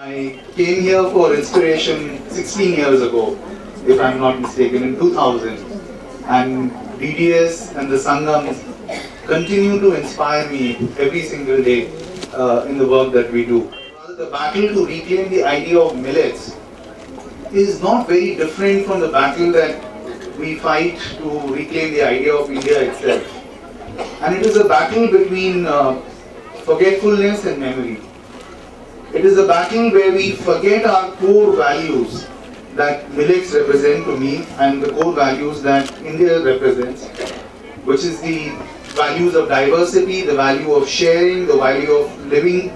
I came here for inspiration 16 years ago, if I'm not mistaken, in 2000. And DDS and the Sangams continue to inspire me every single day in the work that we do. The battle to reclaim the idea of millets is not very different from the battle that we fight to reclaim the idea of India itself. And it is a battle between forgetfulness and memory. It is a battle where we forget our core values that millets represent to me and the core values that India represents, which is the values of diversity, the value of sharing, the value of living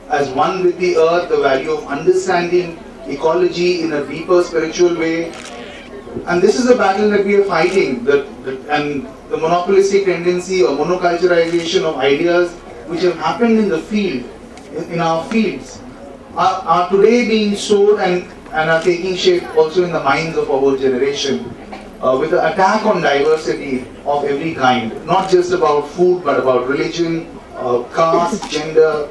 as one with the earth, the value of understanding ecology in a deeper spiritual way. And this is a battle that we are fighting, and the monopolistic tendency or monoculturalization of ideas which have happened in the field, in our fields, are today being sowed and are taking shape also in the minds of our generation with an attack on diversity of every kind, not just about food but about religion, caste, gender,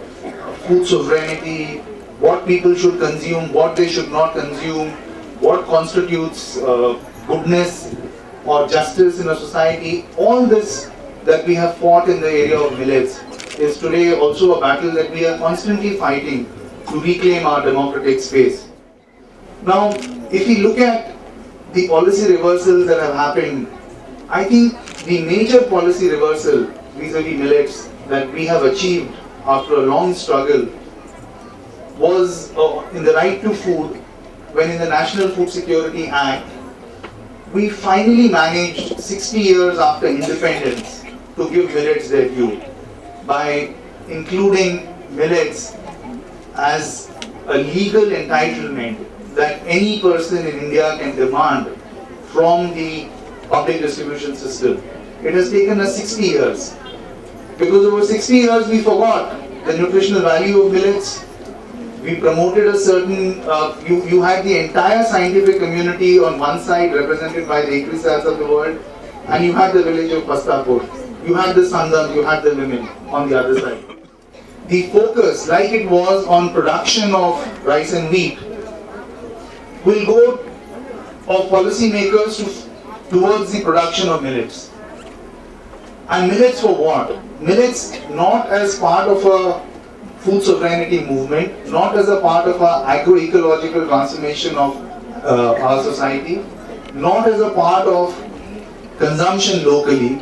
food sovereignty, what people should consume, what they should not consume, what constitutes goodness or justice in a society. All this that we have fought in the area of millets is today also a battle that we are constantly fighting to reclaim our democratic space. Now, if we look at the policy reversals that have happened, I think the major policy reversal vis-a-vis millets that we have achieved after a long struggle was in the right to food, when in the National Food Security Act, we finally managed 60 years after independence to give millets their due by including millets as a legal entitlement that any person in India can demand from the public distribution system. It has taken us 60 years. Because over 60 years we forgot the nutritional value of millets. We promoted a certain, you had the entire scientific community on one side represented by the Ikrisats of the world, and you had the village of Pastapur. You had the Sangam, you had the women on the other side. The focus, like it was on production of rice and wheat, will go of policymakers towards the production of millets. And millets for what? Millets not as part of a food sovereignty movement, not as a part of our agroecological transformation of our society, not as a part of consumption locally,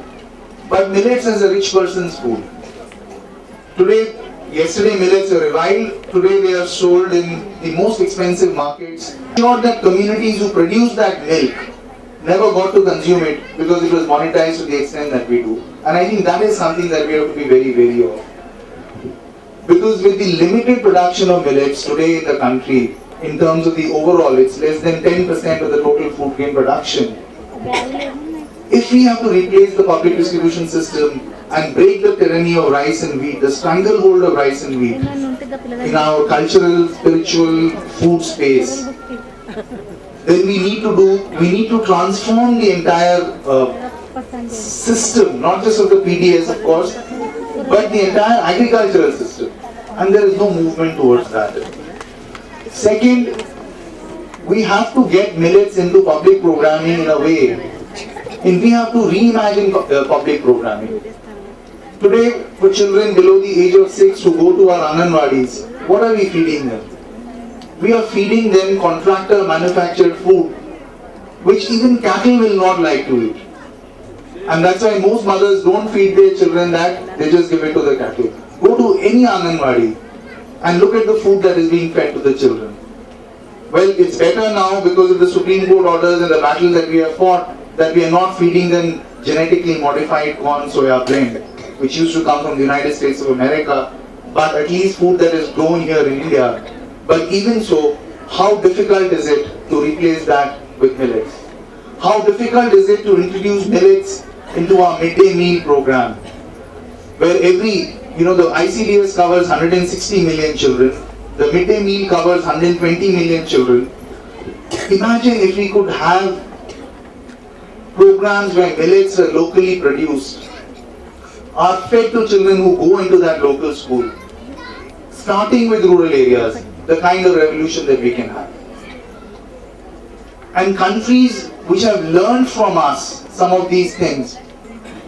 but millets as a rich person's food. Yesterday millets were reviled, today they are sold in the most expensive markets. Sure that communities who produce that milk never got to consume it because it was monetized to the extent that we do. And I think that is something that we have to be very wary of. Because with the limited production of millets today in the country, in terms of the overall, it's less than 10% of the total food grain production. If we have to replace the public distribution system and break the tyranny of rice and wheat, the stranglehold of rice and wheat in our cultural, spiritual, food space, then we need to transform the entire system, not just of the PDS of course, but the entire agricultural system. And there is no movement towards that. Second, we have to get millets into public programming in a way, and we have to reimagine public programming. Today, for children below the age of 6 who go to our Anganwadis, what are we feeding them? We are feeding them contractor manufactured food, which even cattle will not like to eat. And that's why most mothers don't feed their children that, they just give it to the cattle. Go to any Anganwadi and look at the food that is being fed to the children. Well, it's better now because of the Supreme Court orders and the battle that we have fought, that we are not feeding them genetically modified corn soya blend, which used to come from the United States of America, but at least food that is grown here in India. But even so, how difficult is it to replace that with millets? How difficult is it to introduce millets into our midday meal program, where the ICDS covers 160 million children, the midday meal covers 120 million children. Imagine if we could have programs where millets are locally produced, are fed to children who go into that local school, starting with rural areas. the kind of revolution that we can have. And countries which have learned from us some of these things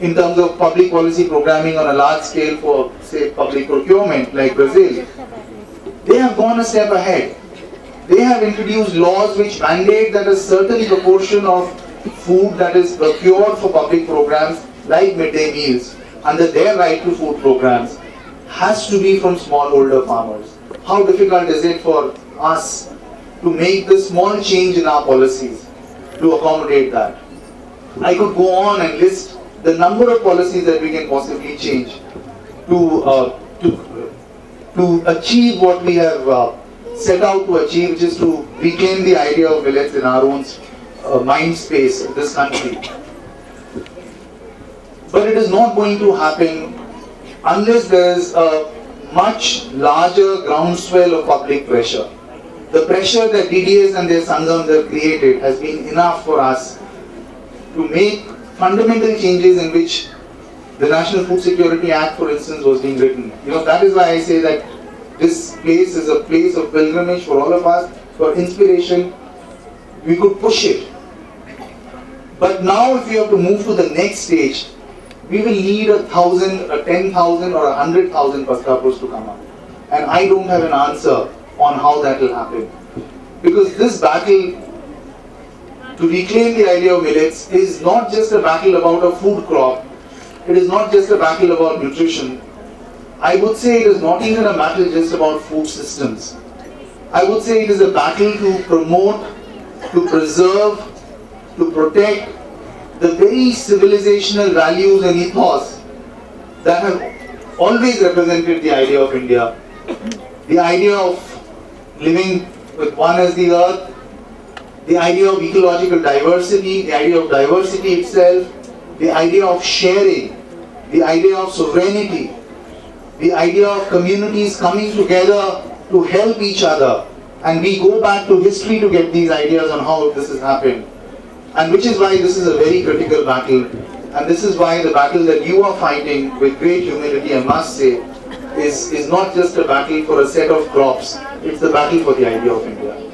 in terms of public policy programming on a large scale for, say, public procurement, like Brazil, they have gone a step ahead. They have introduced laws which mandate that a certain proportion of food that is procured for public programs, like midday meals, under their right to food programs, has to be from smallholder farmers. How difficult is it for us to make this small change in our policies to accommodate that? I could go on and list the number of policies that we can possibly change to achieve what we have set out to achieve, which is to reclaim the idea of millets in our own mind space in this country. But it is not going to happen unless there is a much larger groundswell of public pressure. The pressure that DDS and their Sangams have created has been enough for us to make fundamental changes in which the National Food Security Act, for instance, was being written. That is why I say that this place is a place of pilgrimage for all of us, for inspiration. We could push it. But now if we have to move to the next stage, we will need 1,000, 10,000 or 100,000 Paskapurs to come up. And I don't have an answer on how that will happen. Because this battle to reclaim the idea of millets is not just a battle about a food crop. It is not just a battle about nutrition. I would say it is not even a battle just about food systems. I would say it is a battle to promote, to preserve, to protect the very civilizational values and ethos that have always represented the idea of India. The idea of living with one as the earth, the idea of ecological diversity, the idea of diversity itself, the idea of sharing, the idea of sovereignty, the idea of communities coming together to help each other. And we go back to history to get these ideas on how this has happened. And which is why this is a very critical battle. And this is why the battle that you are fighting with great humility, I must say, is not just a battle for a set of crops. It's the battle for the idea of India.